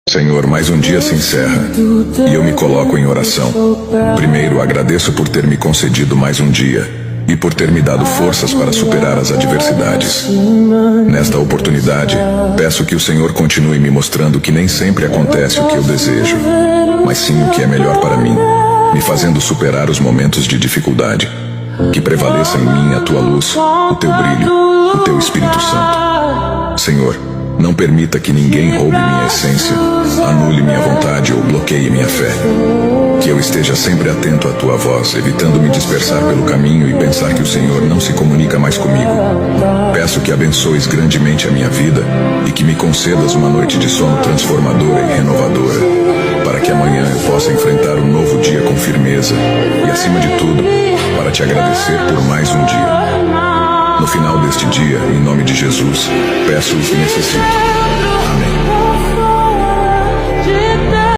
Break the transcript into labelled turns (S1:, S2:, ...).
S1: Senhor, mais um dia se encerra e eu me coloco em oração. Primeiro, agradeço por ter me concedido mais um dia e por ter me dado forças para superar as adversidades. Nesta oportunidade, peço que o Senhor continue me mostrando que nem sempre acontece o que eu desejo, mas sim o que é melhor para mim, me fazendo superar os momentos de dificuldade. Que prevaleça em mim a tua luz, o teu brilho, o teu Espírito Santo. Senhor, não permita que ninguém roube minha essência, anule minha vontade ou bloqueie minha fé. Que eu esteja sempre atento à tua voz, evitando me dispersar pelo caminho e pensar que o Senhor não se comunica mais comigo. Peço que abençoes grandemente a minha vida e que me concedas uma noite de sono transformadora e renovadora, para que amanhã eu possa enfrentar um novo dia com firmeza e, acima de tudo, para te agradecer por mais um dia. No final deste dia, em nome de Jesus, peço o que necessito.